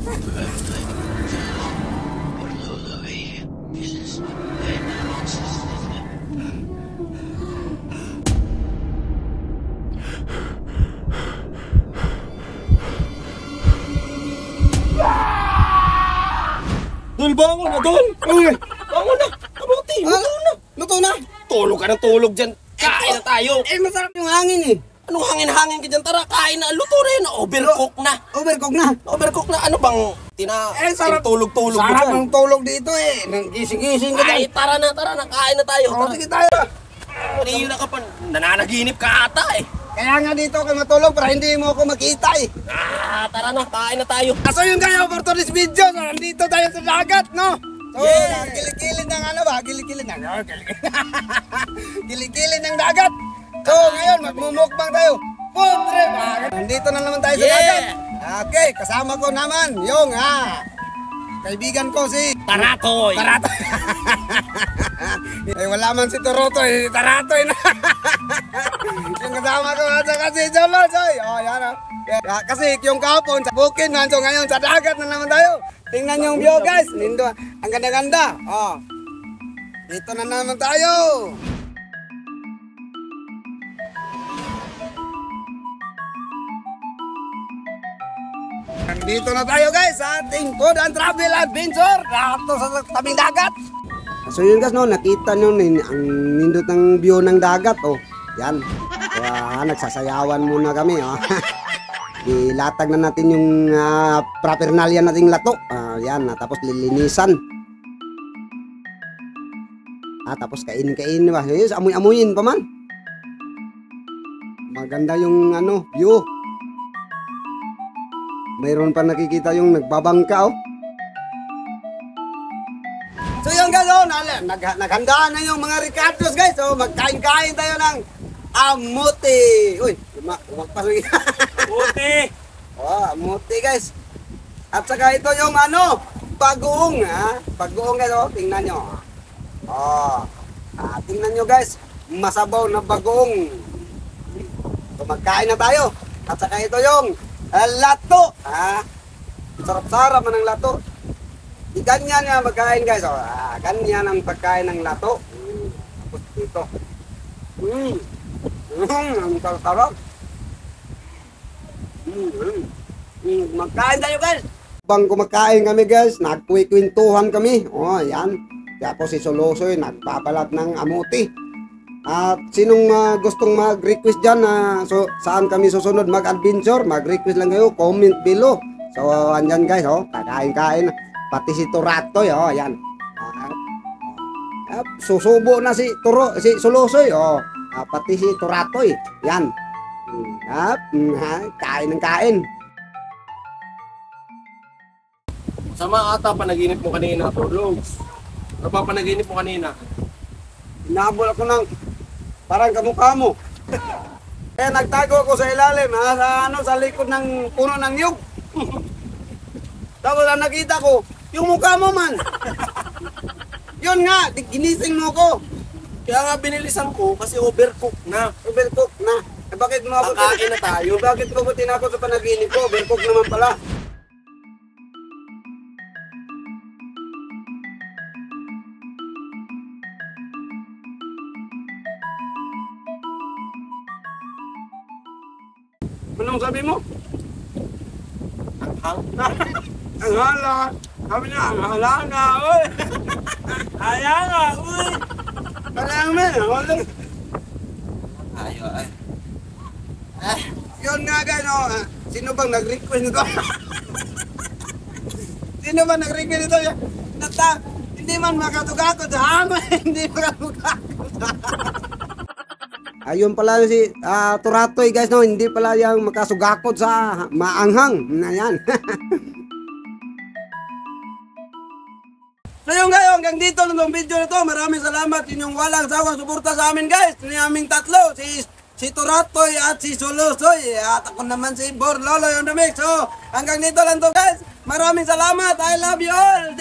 Dol, bangon na, Dol! Uy! Bangon na! Kamuti! Luto na! Luto na! Tulog ka ng tulog dyan! Kain na tayo! Masarap yung hangin eh! Anong hangin-hangin ka dyan? Tara, kain na! Luto na yun! Overcook na! Overcook na! Overcook na! Ano bang sarap! tulog-tulog mo sarap dyan? ang tulog dito eh! Nang gising-gising ka Ay, dyan! tara na! Kain na tayo! O, sige tayo! Kanina ka pa! Nananaginip ka ata eh! Kaya nga dito ka matulog para hindi mo ako makita eh! Tara na! Kain na tayo! So yun kayo for today's video! So, nandito tayo sa dagat, no? So, Yeah. Kilikilid ng ano ba? Kilikilid ng... Kilikilid ng dagat! So, ngayon, magmumukbang tayo! Food trip! Nandito na naman tayo sa Yeah. dagat! Okay, kasama ko naman yung kaibigan ko si... Taratoy! Taratoy! Eh, wala man si Torotoy, Taratoy na! Yung kasama ko at saka si Jolosoy! Oh, yan o. Kasi yung kahapon sa bukid man, so ngayon sa dagat na naman tayo. Tingnan yung view guys, lindo. Ang ganda-ganda. Oh. Dito na naman tayo. Nandito na tayo guys sa ating food and travel adventure. Dito sa tabing dagat. So yun guys, no, nakita nyo ang nindot ng view ng dagat. Oh, yan. So, nagsasayawan muna kami. Oh. Ilatag na natin yung paraphernalia nating lato. Yan, tapos lilinisan. Tapos kainin ba? Yes, amoy-amoyin pa man. Maganda yung view. Mayroon pa nakikita yung nagbabangka. Oh. So yun guys, naghanda na yung mga Ricardos guys. So magkain-kain tayo ng amuti. Uy, umagpasok. Amuti! Oh, amuti guys. At saka ito yung bagoong. Bagoong guys, oh, tingnan nyo. Oh, tingnan nyo guys. Masabaw na bagoong. So magkain na tayo. At saka ito yung lato. Sarap-sarap man ang lato. Ganyan nga magkain guys. Oh, ganyan ang pagkain ng lato. Tapos dito. Ang sarap. Magkain tayo guys. Bang kumakain kami guys, nagkwikwentuhan kami. Oh, yan. Tapos si Solosoy nagpapalat ng amuti. At sinong gustong mag-request dyan so saan kami susunod mag-adventure, mag-request lang kayo, comment below. So andyan guys, oh, kakain-kain. Pati si Turatoy, oh, yan. Susubo na si Solosoy, oh. Pati si Turatoy, yan. Kain ng kain. Sama ata panaginip mo kanina, tulog. Ano ba panaginip mo kanina? Inabol ako ng parang kamukha mo. Kaya nagtago ako sa ilalim, sa likod ng puno ng niyog. Tapos nakita ko, yung mukha mo man. Yun nga, ginising mo ko. Kaya nga binilisan ko kasi overcook na. Overcook na. Bakit mo ako kakain na tayo? Bakit mo buti na ako sa panaginip ko? Overcook naman pala. Anong sabi mo? Ang hala. Sabi niya, ang hala nga, uy. Kaya nga, uy. Kaya nga, hala. Ay. Yun nga guys, sino bang nag-request nito? Sino bang nag-request nito? Hindi man makatugakot sa hangin, hindi makatugakot. Ayun pala si Turatoy guys, no? Hindi pala yung makasugakot sa maanghang na yan. So yun guys, hanggang dito lang yung video na to. Maraming salamat inyong walang sawang suporta sa amin guys. Ni aming tatlo, si Turatoy at si Solosoy. At ako naman si Borlolo yung namig. So hanggang dito lang to guys. Maraming salamat. I love you all.